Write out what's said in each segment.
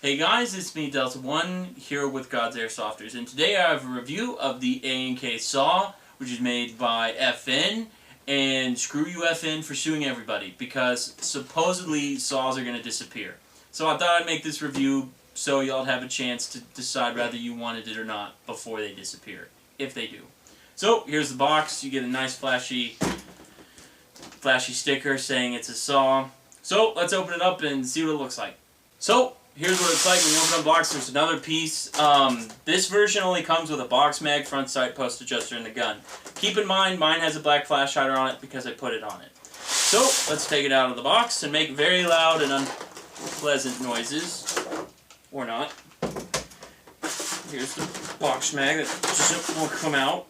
Hey guys, it's me Delta1 here with God's Airsofters, and today I have a review of the A&K saw, which is made by FN, and screw you FN for suing everybody, because supposedly saws are going to disappear. So I thought I'd make this review so y'all have a chance to decide whether you wanted it or not before they disappear, if they do. So here's the box. You get a nice flashy sticker saying it's a saw. So let's open it up and see what it looks like. So here's what it's like when you open up the box. There's another piece. This version only comes with a box mag, front sight, post adjuster, and the gun. Keep in mind, mine has a black flash hider on it because I put it on it. So let's take it out of the box and make very loud and unpleasant noises. Or not. Here's the box mag that just will come out.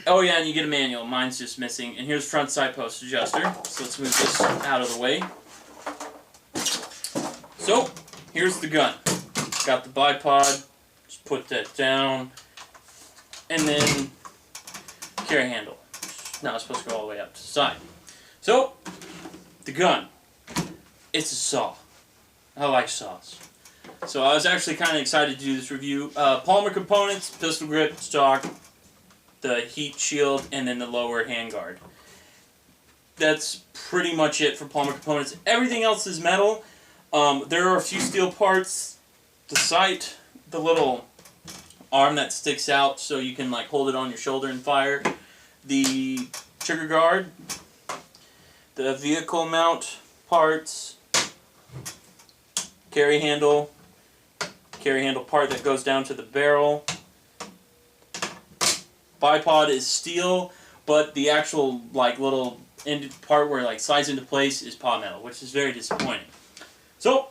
Oh yeah, and you get a manual. Mine's just missing. And here's front side post adjuster. So let's move this out of the way. So, here's the gun. Got the bipod. Just put that down. And then carry handle. Now it's supposed to go all the way up to the side. So, the gun. It's a saw. I like saws. So I was actually kind of excited to do this review. Polymer components, pistol grip, stock, the heat shield, and then the lower handguard. That's pretty much it for polymer components. Everything else is metal. There are a few steel parts. The sight, the little arm that sticks out so you can like hold it on your shoulder and fire. The trigger guard. The vehicle mount parts. Carry handle part that goes down to the barrel. Bipod is steel, but the actual like little end part where it like slides into place is pod metal, which is very disappointing. So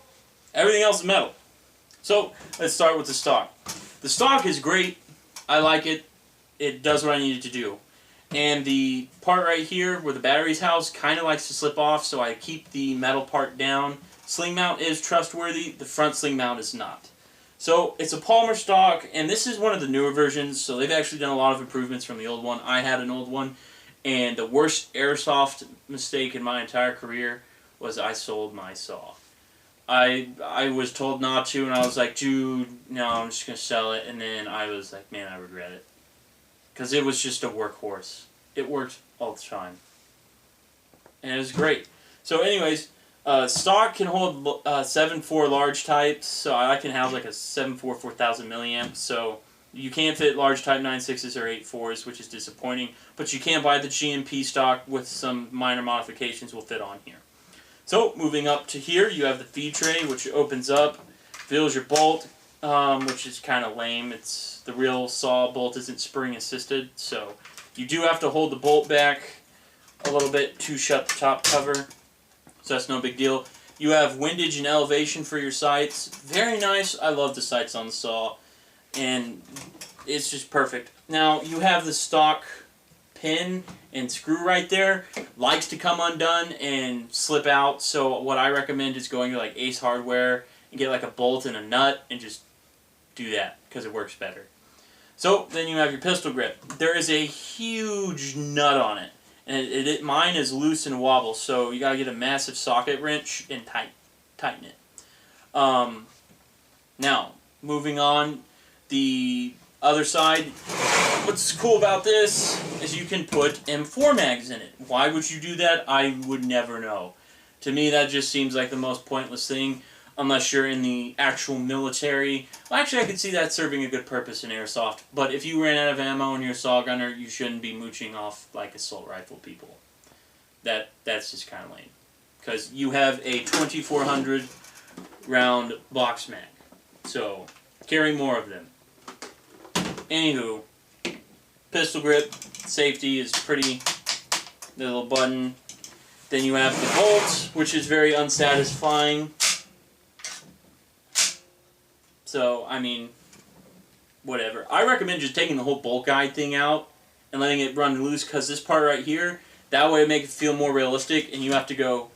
everything else is metal. So let's start with the stock. The stock is great. I like it. It does what I need it to do. And the part right here where the battery's housed kind of likes to slip off, so I keep the metal part down. Sling mount is trustworthy. The front sling mount is not. So it's a polymer stock, and this is one of the newer versions, so they've actually done a lot of improvements from the old one. I had an old one, and the worst airsoft mistake in my entire career was I sold my saw. I was told not to, and I was like, dude, no, I'm just going to sell it, and then I was like, man, I regret it. Because it was just a workhorse. It worked all the time. And it was great. So anyways, stock can hold 7.4 large types, so I can house like a 7.4 4000 milliamps. So you can't fit large type 9.6s or 8.4s, which is disappointing. But you can buy the GMP stock with some minor modifications will fit on here. So moving up to here, you have the feed tray, which opens up, fills your bolt, which is kind of lame. It's the real saw bolt isn't spring assisted, so you do have to hold the bolt back a little bit to shut the top cover. So that's no big deal. You have windage and elevation for your sights. Very nice. I love the sights on the saw. And it's just perfect. Now, you have the stock pin and screw right there. Likes to come undone and slip out. So what I recommend is going to like Ace Hardware and get like a bolt and a nut and just do that because it works better. So then you have your pistol grip. There is a huge nut on it. And mine is loose and wobbles, so you gotta get a massive socket wrench and tighten it. Now, moving on, the other side. What's cool about this is you can put M4 mags in it. Why would you do that? I would never know. To me, that just seems like the most pointless thing, unless you're in the actual military. Well, actually, I could see that serving a good purpose in airsoft. But if you ran out of ammo and you're a saw gunner, you shouldn't be mooching off like assault rifle people. That's just kind of lame. Because you have a 2400 round box mag. So, carry more of them. Anywho, pistol grip, safety is pretty. The little button. Then you have the bolt, which is very unsatisfying. So, I mean, whatever. I recommend just taking the whole bolt guide thing out and letting it run loose, because this part right here, that way it makes it feel more realistic, and you have to go,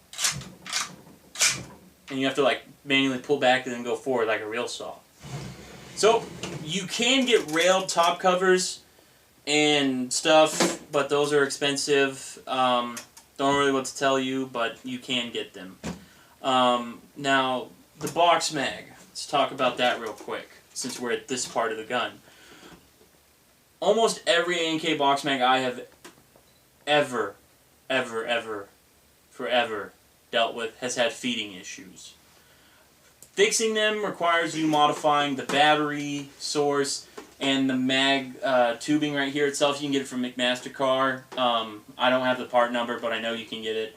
and you have to like manually pull back and then go forward like a real saw. So, you can get railed top covers and stuff, but those are expensive. Don't really know what to tell you, but you can get them. Now, the box mag. Let's talk about that real quick, since we're at this part of the gun. Almost every A&K box mag I have ever forever dealt with has had feeding issues. Fixing them requires you modifying the battery source and the mag tubing right here itself. You can get it from McMaster-Carr. I don't have the part number, but I know you can get it.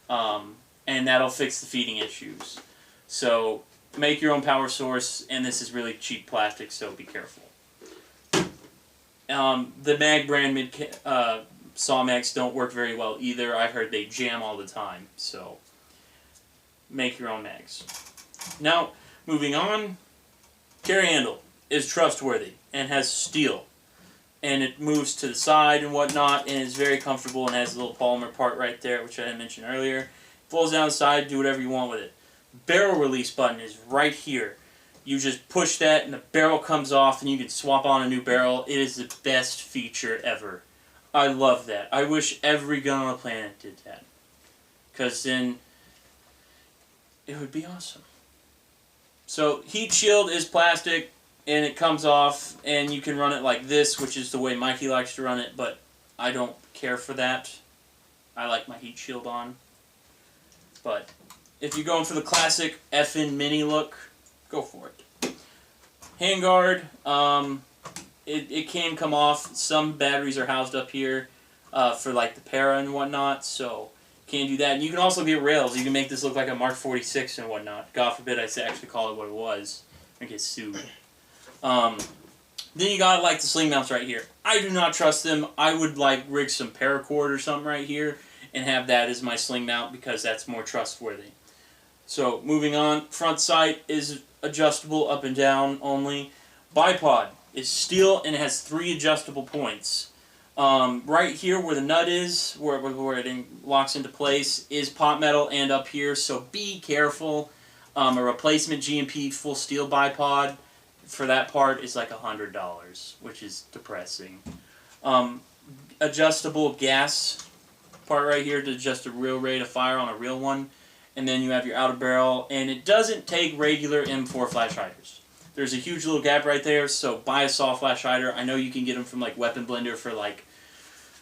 And that'll fix the feeding issues. So make your own power source, and this is really cheap plastic, so be careful. The mag brand saw mags don't work very well either. I've heard they jam all the time, so make your own mags. Now, moving on, carry handle is trustworthy and has steel. And it moves to the side and whatnot, and is very comfortable and has a little polymer part right there, which I had mentioned earlier. Folds down the side, do whatever you want with it. Barrel release button is right here. You just push that and the barrel comes off and you can swap on a new barrel. It is the best feature ever. I love that. I wish every gun on the planet did that. Because then it would be awesome. So heat shield is plastic and it comes off and you can run it like this, which is the way Mikey likes to run it, but I don't care for that. I like my heat shield on. But if you're going for the classic effin' mini look, go for it. Handguard, it can come off. Some batteries are housed up here for like the para and whatnot, so can do that. And you can also get rails. You can make this look like a Mark 46 and whatnot. God forbid I actually call it what it was. I get sued. Then you got like the sling mounts right here. I do not trust them. I would like rig some paracord or something right here and have that as my sling mount because that's more trustworthy. So moving on, front sight is adjustable up and down only. Bipod is steel and it has 3 adjustable points. Right here where the nut is, where it locks into place, is pot metal and up here, so be careful. A replacement G&P full steel bipod for that part is like $100, which is depressing. Adjustable gas part right here to adjust the real rate of fire on a real one. And then you have your outer barrel, and it doesn't take regular M4 flash hiders. There's a huge little gap right there, so buy a saw flash hider. I know you can get them from like Weapon Blender for like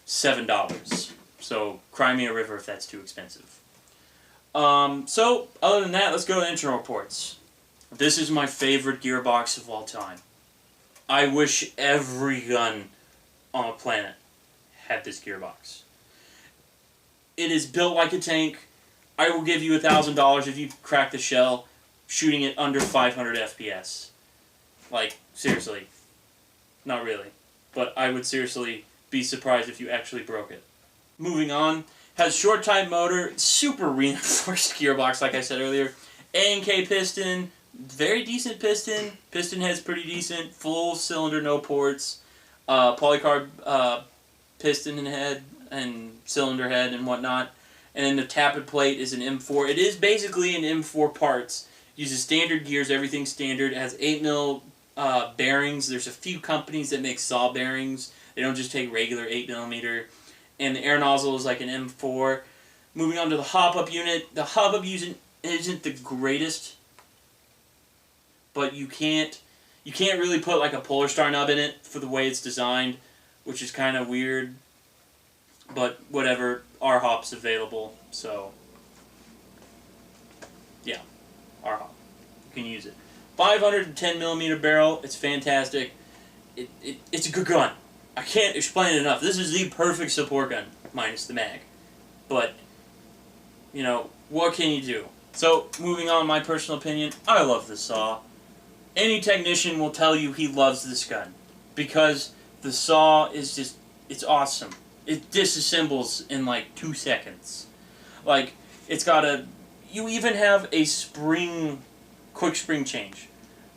$7. So cry me a river if that's too expensive. So other than that, let's go to the internal reports. This is my favorite gearbox of all time. I wish every gun on the planet had this gearbox. It is built like a tank. I will give you $1,000 if you crack the shell shooting it under 500 FPS. Like, seriously. Not really. But I would seriously be surprised if you actually broke it. Moving on. Has short type motor. Super reinforced gearbox, like I said earlier. A&K piston. Very decent piston. Piston head's pretty decent. Full cylinder, no ports. Polycarb piston head and cylinder head and whatnot. And then the tappet plate is an M4. It is basically an M4 parts. Uses standard gears, everything's standard. It has 8mm bearings. There's a few companies that make saw bearings. They don't just take regular 8mm. And the air nozzle is like an M4. Moving on to the hop-up unit. The hop-up unit isn't the greatest, but you can't really put like a Polar Star nub in it for the way it's designed, which is kind of weird. But whatever, our hop's available, so yeah, our hop. You can use it. 510mm barrel, it's fantastic. It's a good gun. I can't explain it enough. This is the perfect support gun, minus the mag. But, you know, what can you do? So, moving on, my personal opinion, I love the saw. Any technician will tell you he loves this gun. Because the saw is just, it's awesome. It disassembles in like 2 seconds. Like, it's got a... You even have a spring... quick spring change.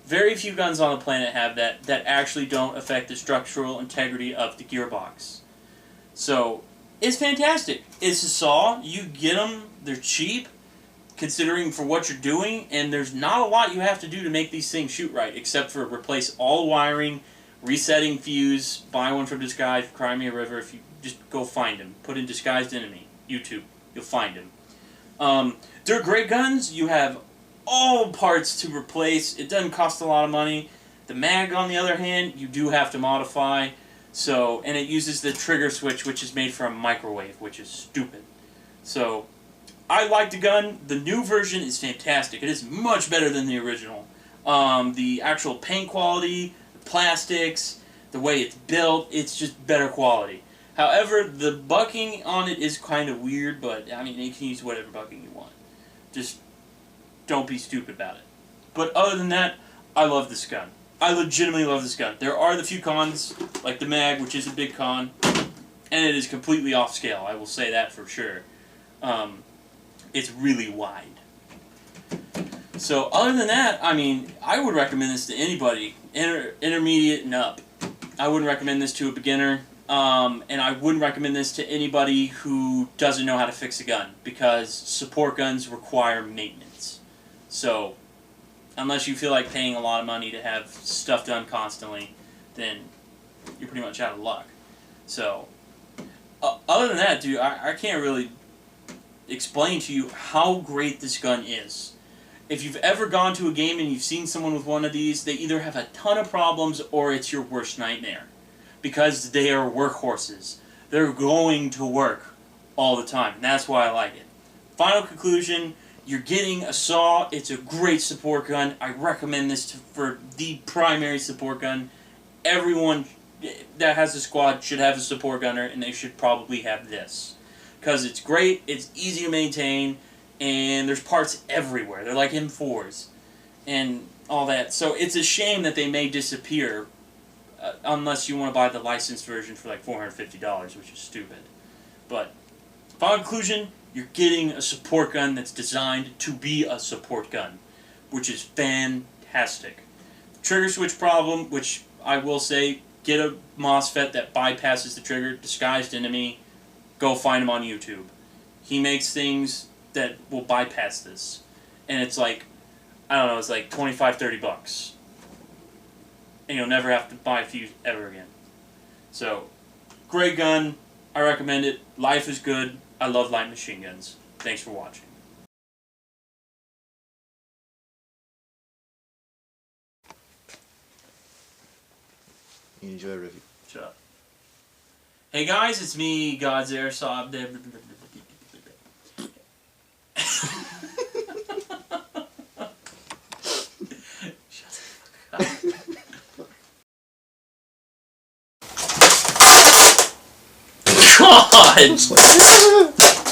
Very few guns on the planet have that actually don't affect the structural integrity of the gearbox. So, it's fantastic. It's a saw. You get them. They're cheap, considering for what you're doing, and there's not a lot you have to do to make these things shoot right, except for replace all wiring, resetting fuse, buy one from Disguise, Cry Me a River. If you just go find them. Put in Disguised Enemy, YouTube. You'll find them. They're great guns. You have all parts to replace. It doesn't cost a lot of money. The mag, on the other hand, you do have to modify. So, and it uses the trigger switch, which is made for a microwave, which is stupid. So, I like the gun. The new version is fantastic. It is much better than the original. The actual paint quality, the plastics, the way it's built, it's just better quality. However, the bucking on it is kind of weird, but I mean, you can use whatever bucking you want. Just don't be stupid about it. But other than that, I love this gun. I legitimately love this gun. There are the few cons, like the mag, which is a big con, and it is completely off scale. I will say that for sure. It's really wide. So other than that, I mean, I would recommend this to anybody, intermediate and up. I wouldn't recommend this to a beginner, and I wouldn't recommend this to anybody who doesn't know how to fix a gun, because support guns require maintenance. So, unless you feel like paying a lot of money to have stuff done constantly, then you're pretty much out of luck. So, other than that, dude, I can't really explain to you how great this gun is. If you've ever gone to a game and you've seen someone with one of these, they either have a ton of problems or it's your worst nightmare. Because they are workhorses. They're going to work all the time. And that's why I like it. Final conclusion, you're getting a saw. It's a great support gun. I recommend this for the primary support gun. Everyone that has a squad should have a support gunner, and they should probably have this. Because it's great, it's easy to maintain, and there's parts everywhere. They're like M4s and all that. So it's a shame that they may disappear unless you want to buy the licensed version for like $450, which is stupid. But, final conclusion, you're getting a support gun that's designed to be a support gun, which is fantastic. Trigger switch problem, which I will say, get a MOSFET that bypasses the trigger, Disguised Enemy. Go find him on YouTube. He makes things that will bypass this. And it's like, I don't know, it's like $25, $30. And you'll never have to buy a fuse ever again. So, great gun. I recommend it. Life is good. I love light machine guns. Thanks for watching. You enjoy a review. Shut up. Hey guys, it's me, God's Airsoft. Shut the fuck up. God!